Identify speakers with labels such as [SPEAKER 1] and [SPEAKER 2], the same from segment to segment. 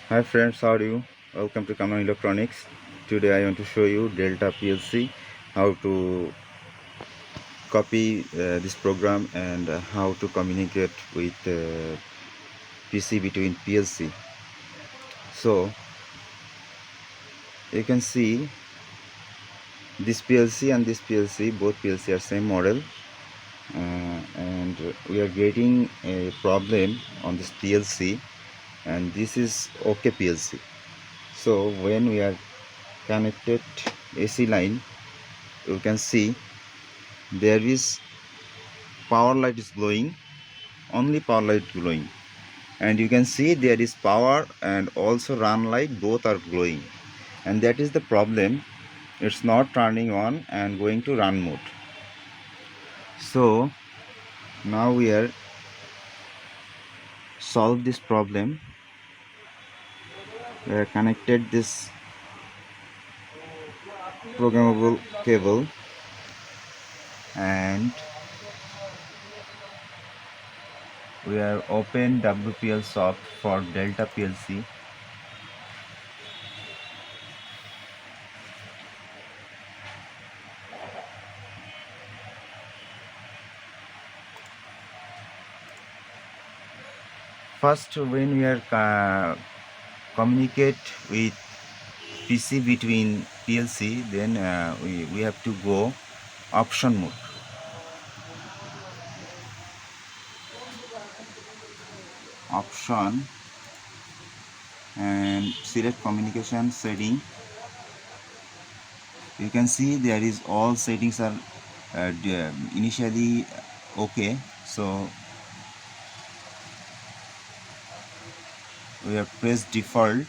[SPEAKER 1] Hi friends, how are you? Welcome to Common Electronics. Today I want to show you Delta PLC, how to copy this program and how to communicate with PC between PLC. So you can see this PLC and this PLC, both PLC are same model, and we are getting a problem on this PLC, and this is OK PLC. So when we are connected AC line, you can see there is power light is glowing, only power light glowing, and you can see there is power and also run light, both are glowing, and that is the problem. It's not turning on and going to run mode. So now we are solve this problem. We are connected this programmable cable, and we are open WPL soft for Delta PLC. First, when we are communicate with PC between PLC, then we have to go option mode. Option and select communication setting. You can see there is all settings are initially okay. So we have pressed default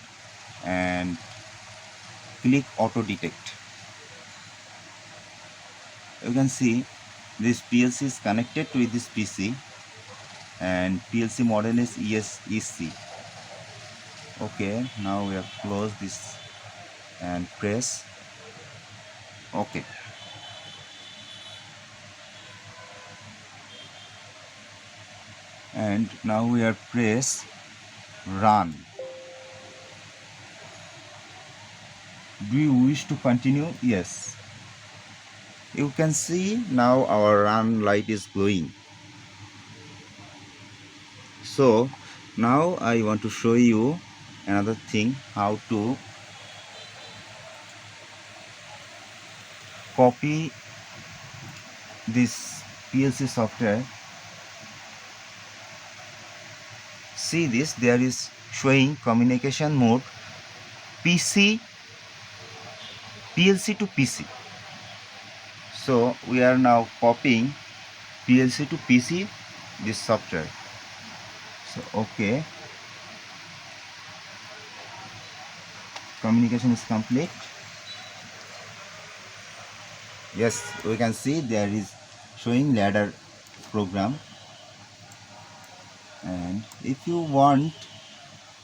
[SPEAKER 1] and click auto detect. You can see this PLC is connected with this PC and PLC model is ESEC. Okay, now we have closed this and press OK. And now we are press run. Do you wish to continue? Yes. You can see now our run light is glowing. So now I want to show you another thing, how to copy this PLC software. See this, there is showing communication mode PLC to PC. So we are now copying PLC to PC this software. So okay, communication is complete. Yes, we can see there is showing ladder program, and if you want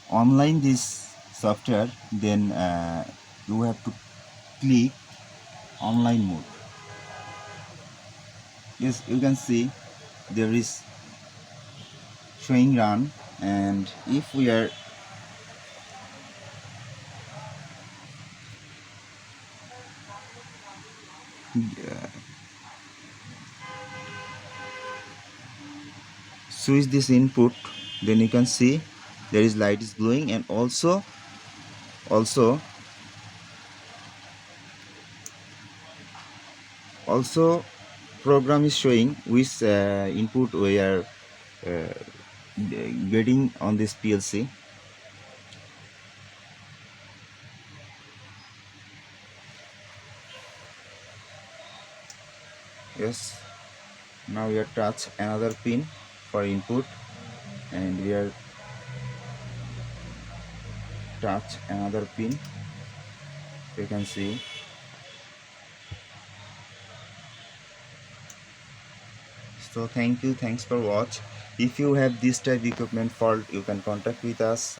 [SPEAKER 1] online this software, then you have to click online mode. Yes, you can see there is showing run, and if we are switch this input, then you can see there is light is glowing, and also program is showing which input we are uh, getting on this PLC. Yes, now we are touch another pin for input, and we are touch another pin. You can see. So thanks for watch. If you have this type equipment fault, you can contact with us.